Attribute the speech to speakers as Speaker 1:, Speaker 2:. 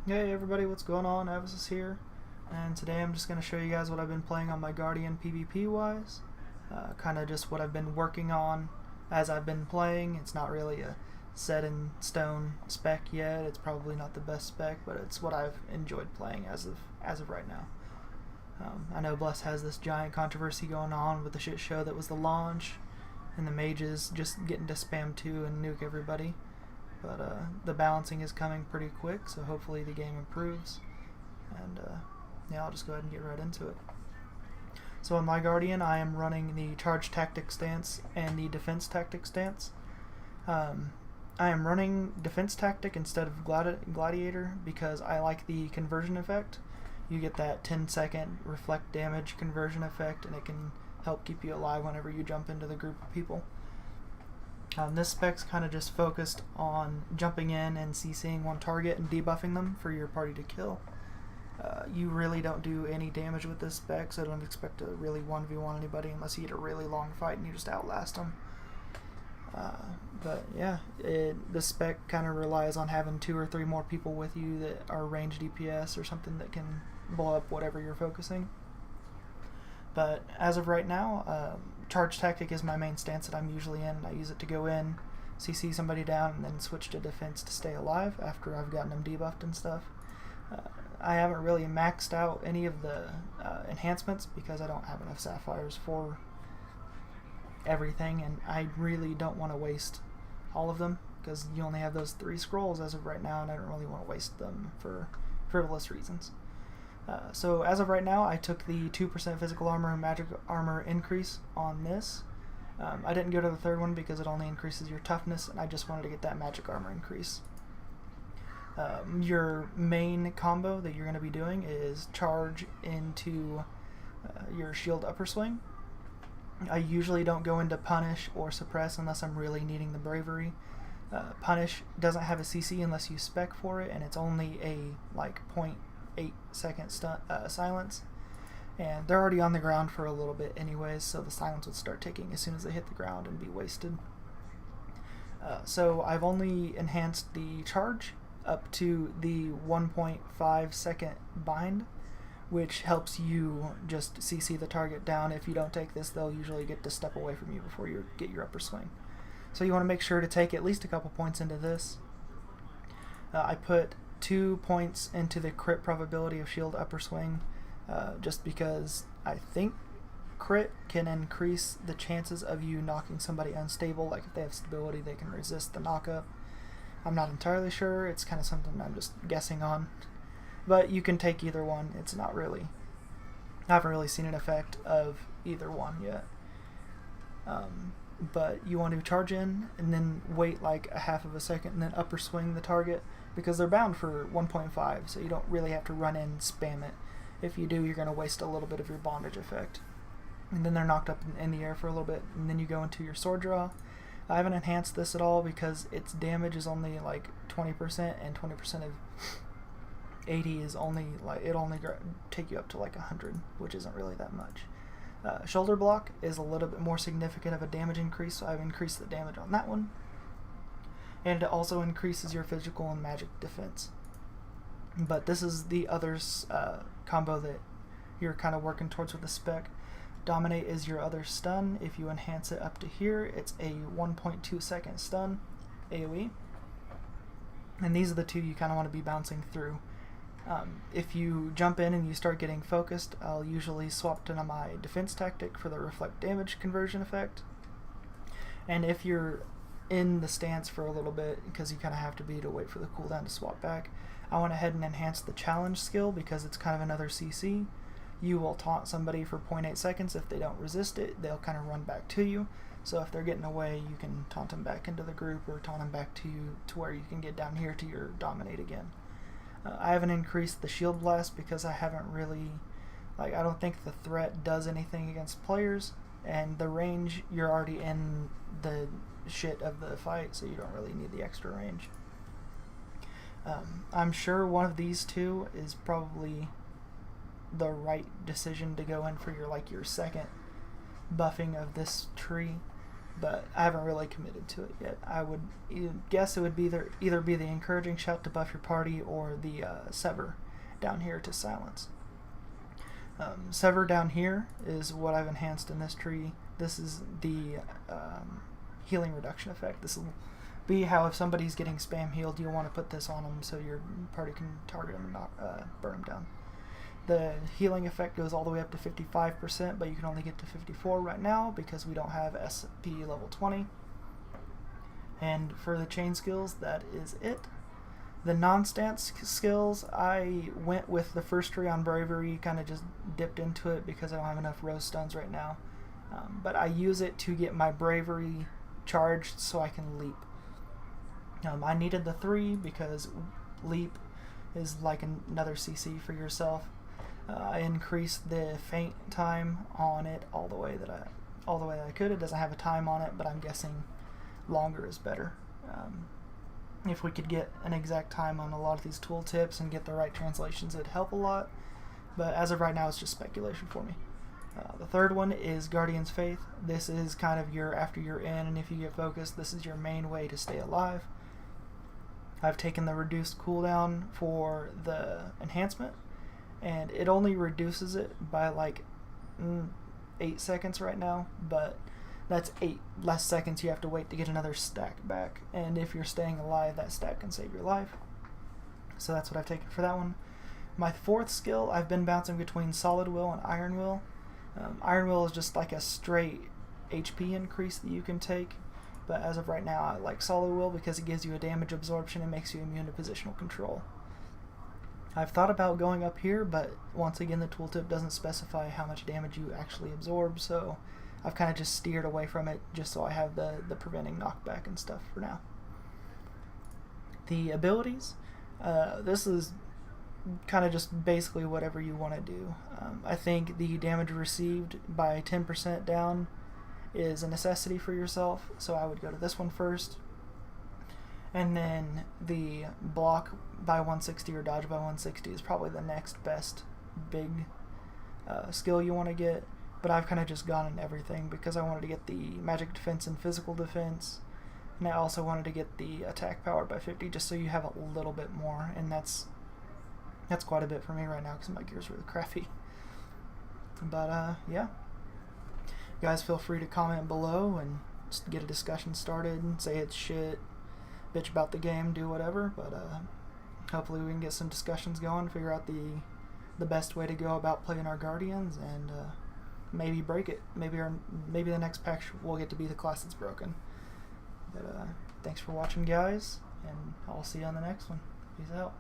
Speaker 1: Hey everybody, what's going on? Avis here, and today I'm just going to show you guys what I've been playing on my Guardian PvP wise. Kind of just what I've been working on as I've been playing. It's not really a set in stone spec yet. It's probably not the best spec, but it's what I've enjoyed playing as of right now. I know Bless has this giant controversy going on with the shit show that was the launch, and the mages just getting to spam 2 and nuke everybody. But the balancing is coming pretty quick, so hopefully the game improves. And yeah, I'll just go ahead and get right into it. So on my Guardian, I am running the charge tactic stance and the defense tactic stance. I am running defense tactic instead of gladiator because I like the conversion effect. You get that 10-second reflect damage conversion effect, and it can help keep you alive whenever you jump into the group of people. This spec's kind of just focused on jumping in and CCing one target and debuffing them for your party to kill. You really don't do any damage with this spec, so don't expect to really 1v1 anybody unless you get a really long fight and you just outlast them. But yeah, the spec kind of relies on having 2 or 3 more people with you that are ranged DPS or something that can blow up whatever you're focusing. But as of right now, charge tactic is my main stance that I'm usually in. I use it to go in, CC somebody down, and then switch to defense to stay alive after I've gotten them debuffed and stuff. I haven't really maxed out any of the enhancements because I don't have enough sapphires for everything, and I really don't want to waste all of them because you only have those 3 scrolls as of right now, and I don't really want to waste them for frivolous reasons. So as of right now, I took the 2% physical armor and magic armor increase on this. I didn't go to the 3rd one because it only increases your toughness, and I just wanted to get that magic armor increase. Your main combo that you're going to be doing is charge into your shield upper swing. I usually don't go into punish or suppress unless I'm really needing the bravery. Punish doesn't have a CC unless you spec for it, and it's only a like 0.8-second silence, and they're already on the ground for a little bit anyways, so the silence would start ticking as soon as they hit the ground and be wasted. So I've only enhanced the charge up to the 1.5-second bind, which helps you just CC the target down. If you don't take this, they'll usually get to step away from you before you get your upper swing. So you want to make sure to take at least a couple points into this. I put 2 points into the crit probability of shield upper swing, just because I think crit can increase the chances of you knocking somebody unstable. Like if they have stability, they can resist the knockup. I'm not entirely sure. It's kind of something I'm just guessing on. But you can take either one. It's not really... I haven't really seen an effect of either one yet. But you want to charge in and then wait like a half of a second and then upper swing the target, because they're bound for 1.5, so you don't really have to run in and spam it. If you do, you're going to waste a little bit of your bondage effect. And then they're knocked up in the air for a little bit, and then you go into your sword draw. I haven't enhanced this at all because its damage is only like 20%, and 20% of 80 is only like, it only take you up to like 100, which isn't really that much. Shoulder block is a little bit more significant of a damage increase, so I've increased the damage on that one. And it also increases your physical and magic defense. But this is the other combo that you're kind of working towards with the spec. Dominate is your other stun. If you enhance it up to here, it's a 1.2-second stun AoE. And these are the 2 you kind of want to be bouncing through. If you jump in and you start getting focused, I'll usually swap to my defense tactic for the reflect damage conversion effect. And if you're in the stance for a little bit, because you kind of have to be to wait for the cooldown to swap back, I went ahead and enhanced the challenge skill because it's kind of another CC. You will taunt somebody for 0.8 seconds. If they don't resist it, they'll kind of run back to you. So if they're getting away, you can taunt them back into the group or taunt them back to you to where you can get down here to your dominate again. I haven't increased the shield blast because I haven't really, I don't think the threat does anything against players, and the range, you're already in the shit of the fight, so you don't really need the extra range. I'm sure one of these 2 is probably the right decision to go in for your your second buffing of this tree. but I haven't really committed to it yet. I would guess it would be either be the encouraging shout to buff your party or the sever down here to silence. Sever down here is what I've enhanced in this tree. This is the healing reduction effect. This will be how if somebody's getting spam healed, you'll want to put this on them so your party can target them and not burn them down. The healing effect goes all the way up to 55%, but you can only get to 54 right now because we don't have SP level 20. And for the chain skills, that is it. The non-stance skills, I went with the first tree on bravery, kind of just dipped into it because I don't have enough rose stuns right now. But I use it to get my bravery charged so I can leap. I needed the 3 because leap is like another CC for yourself. I increased the feint time on it all the way that I could. It doesn't have a time on it, but I'm guessing longer is better. If we could get an exact time on a lot of these tooltips and get the right translations, it'd help a lot. But as of right now, it's just speculation for me. The third one is Guardian's Faith. This is kind of after you're in, and if you get focused, this is your main way to stay alive. I've taken the reduced cooldown for the enhancement, and it only reduces it by like 8 seconds right now, but that's 8 less seconds you have to wait to get another stack back, and if you're staying alive, that stack can save your life. So that's what I've taken for that one. My fourth skill, I've been bouncing between Solid Will and Iron Will. Iron Will is just like a straight HP increase that you can take, but as of right now I like Solid Will because it gives you a damage absorption and makes you immune to positional control. I've thought about going up here, but once again the tooltip doesn't specify how much damage you actually absorb, so I've kind of just steered away from it just so I have the preventing knockback and stuff for now. The abilities, this is kind of just basically whatever you want to do. I think the damage received by 10% down is a necessity for yourself, so I would go to this one first. And then the block by 160 or dodge by 160 is probably the next best big skill you want to get, but I've kind of just gone in everything because I wanted to get the magic defense and physical defense, and I also wanted to get the attack power by 50 just so you have a little bit more, and that's quite a bit for me right now because my gear's really crappy. But yeah, guys, feel free to comment below and just get a discussion started and say it's shit, bitch about the game, do whatever, but hopefully we can get some discussions going, figure out the best way to go about playing our Guardians, and maybe break it. Maybe the next pack will get to be the class that's broken. But thanks for watching, guys, and I'll see you on the next one. Peace out.